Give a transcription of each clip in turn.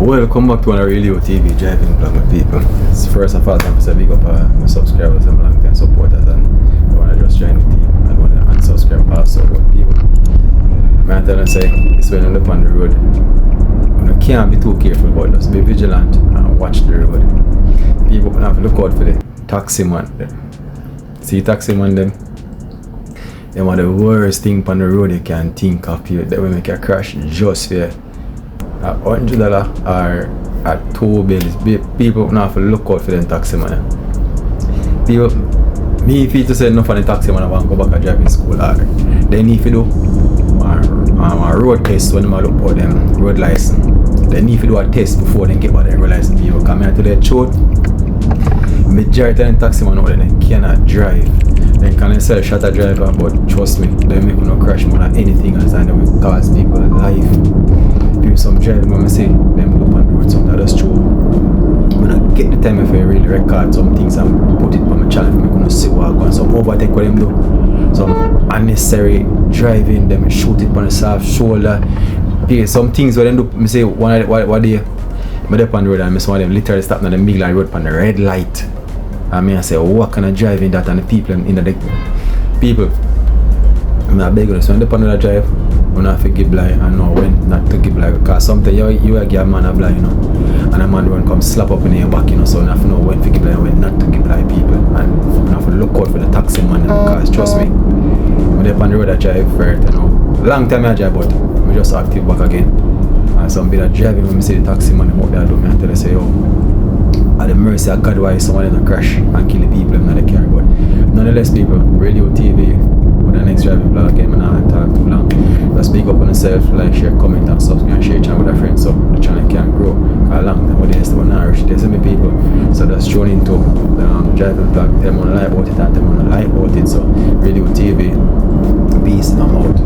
Welcome back to another Radio TV driving vlog, my people. It's first of all, time to say big up my subscribers and my long time supporters, and I want to just join the team and want to unsubscribe also. But people, I tell them say it's when I'm up on the road, you can't be too careful, but just be vigilant and watch the road. People have to look out for the taxi man. See taxi man them are the worst thing on the road you can think of. You that will make a crash just for $100 or at $2 bills. People have to look out for them taxi man. People, me if you to say enough on the taxi man I want to go back to driving school, or they need to do a road test when they look for them road license. They need to do a test before they get back their road license. People come here to their truth. Majority of the taxi man out there they cannot drive. They can sell shutter driver, but trust me, they make no crash more than anything else, and they will cause people life. People some driving when I say them look on the road, something that's true. When I get the time if I really record some things and put it on my channel, I'm gonna see what I go. Some overtake what them do, some unnecessary driving, them shoot it on the soft shoulder. Yeah, some things what them do, I say what they up on the road and I saw them literally stop on the middle of the road on the red light. I say, what kind of driving that, and the people in the people, I beg you, so when they put on the drive, you have to give blind and know when not to give blind, because sometimes you give a man a blind, you know, and a man will come slap up in your back, you know, so you have to know when to give blind and when not to give blind people, and you have to look out for the taxi man, because trust me, when they on the road I drive first, you know, long time I drive, but I just active back again, and some bit of driving when I see the taxi man, what they do, I tell them say, yo, at the mercy of God why someone in a crash and kill the people in the car. But nonetheless, people, Radio TV with the next driving vlog again, I'm not talk too long. Just speak up on yourself, like, share, comment and subscribe and share channel with a friend so the channel can grow. Cause long time with this one now there's so many people. So that's thrown into the driving vlog, them wanna lie about it and them wanna lie about it. So Radio TV, peace, I'm out.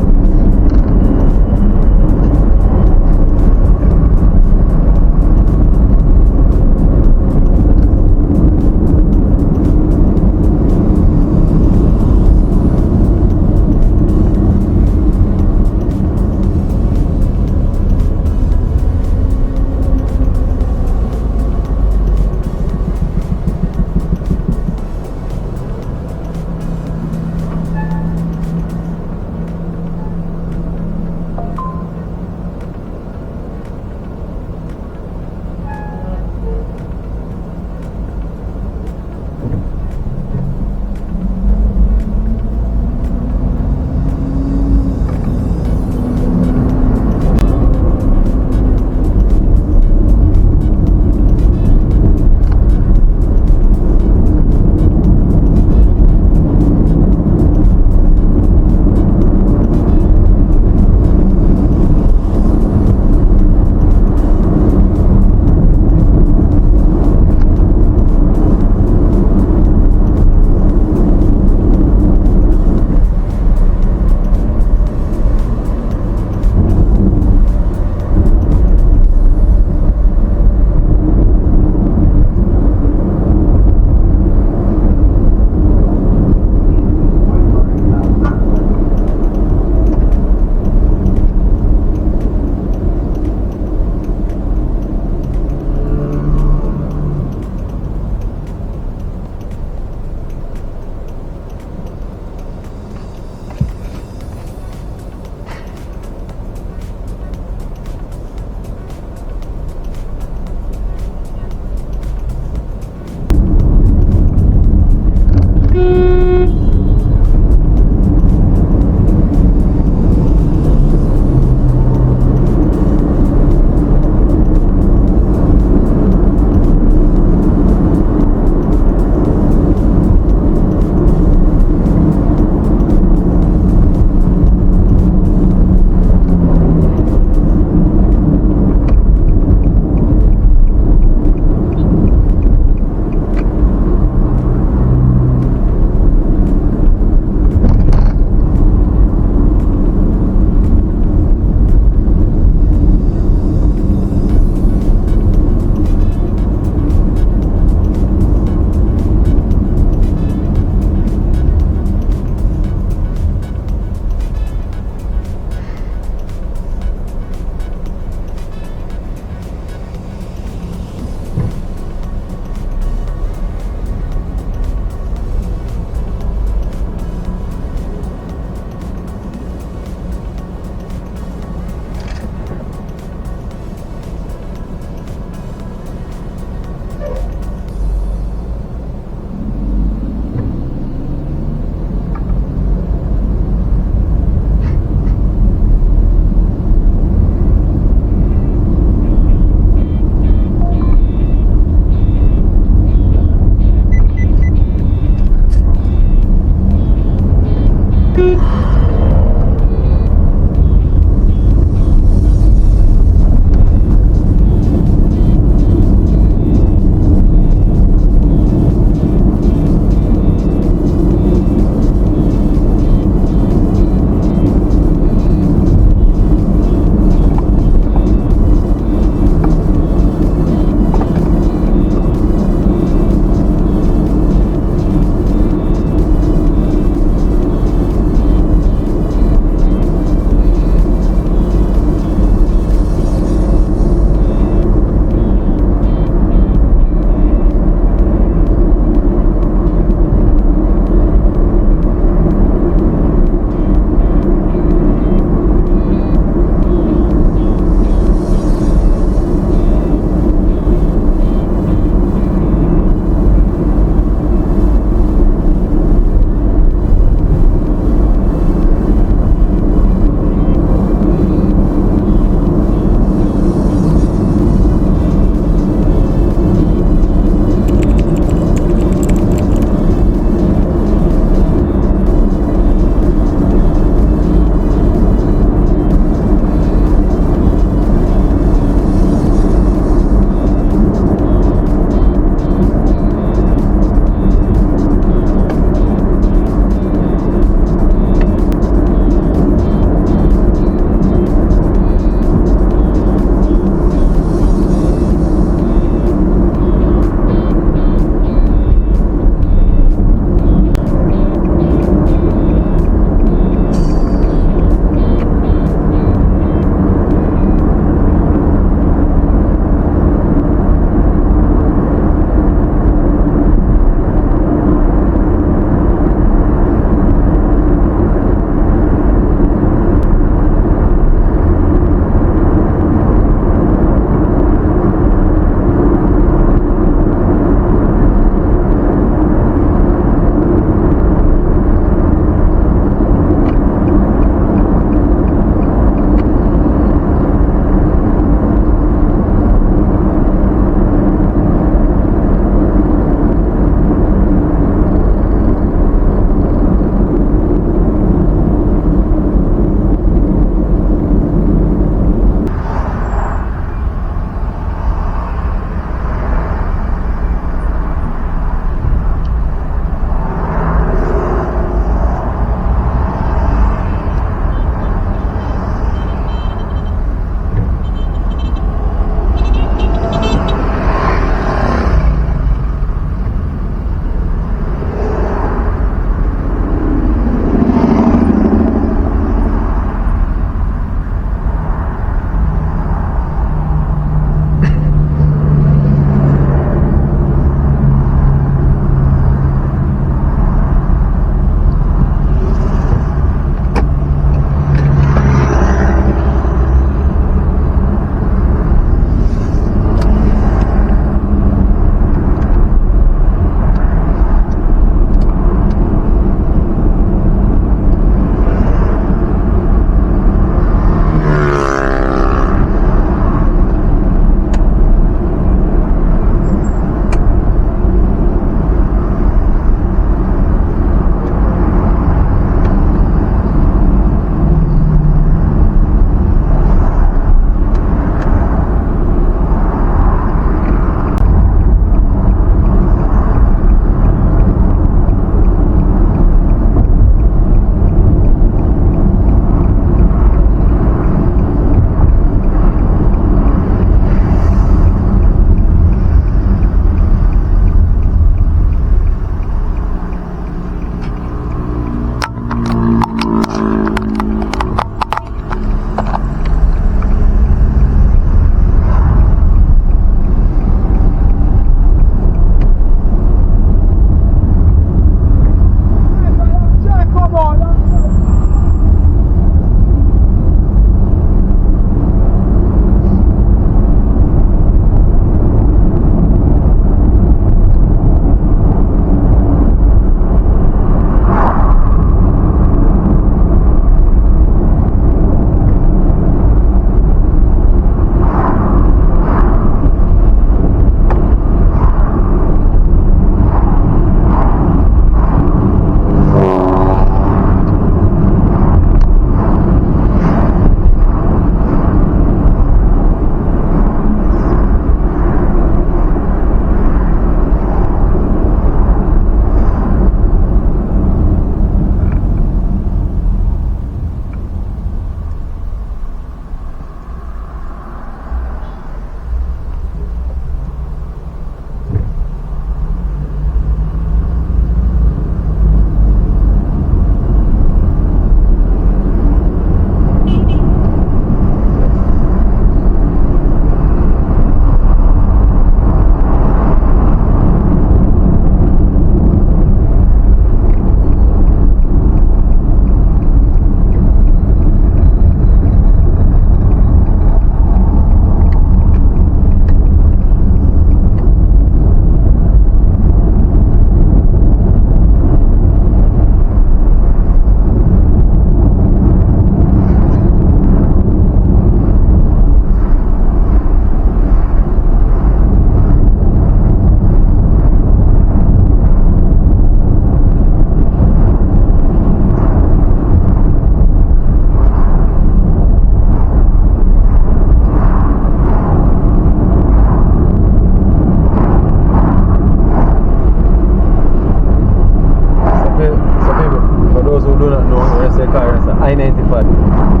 just say car, it's I-95.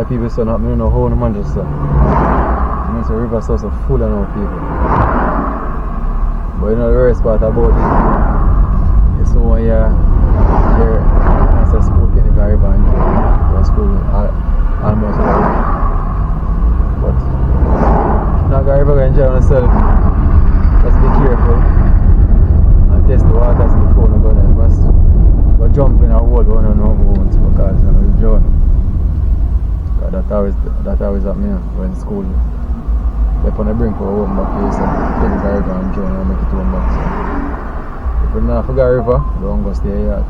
People so not me no whole in Manchester. You know, so river source are full of no people. But you know the worst part about it is so when you're at school in the river and you're school almost all week. But if not going to enjoy yourself, just be careful and test the waters before you go there. You must go jump in a hole when you know because you know you drown. That always happened when school. If on the brink for home back here, so take the river and join and make it home back. So if you're not for the river, don't go stay here.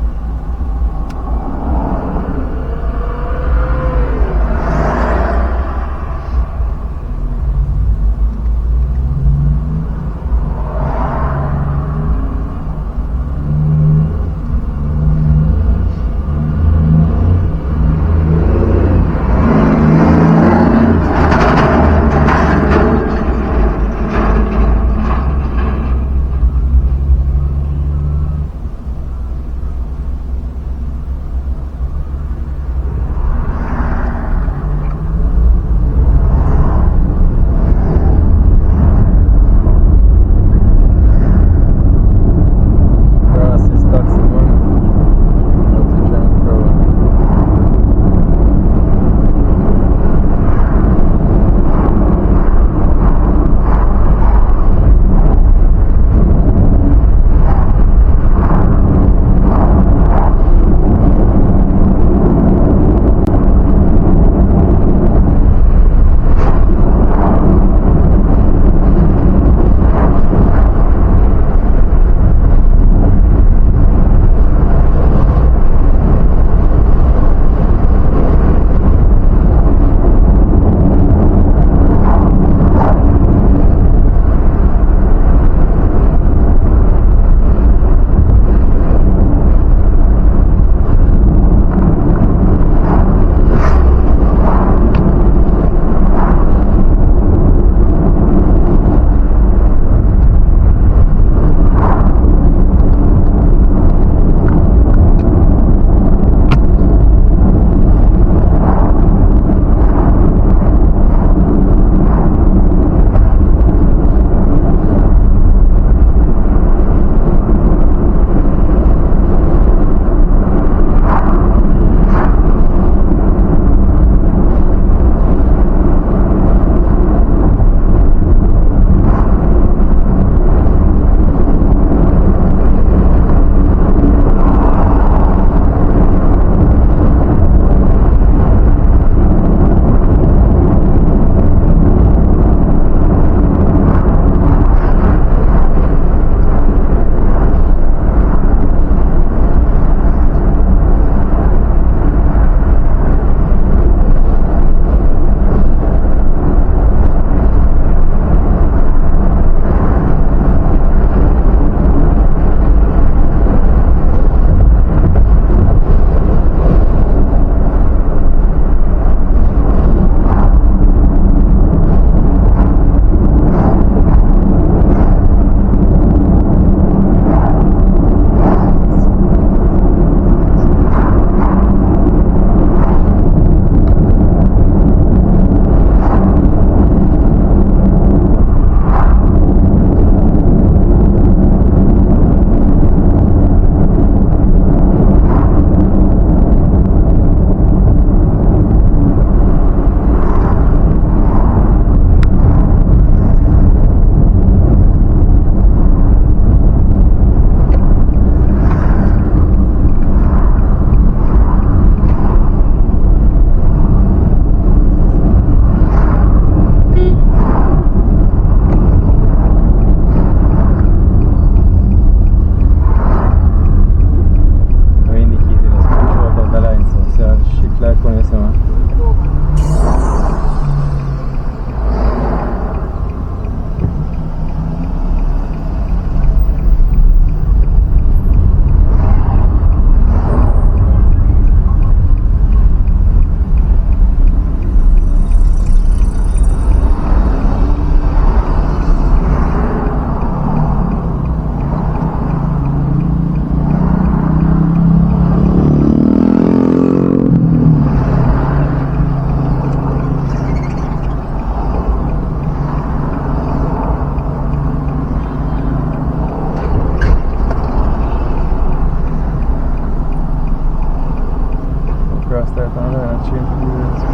change the rules.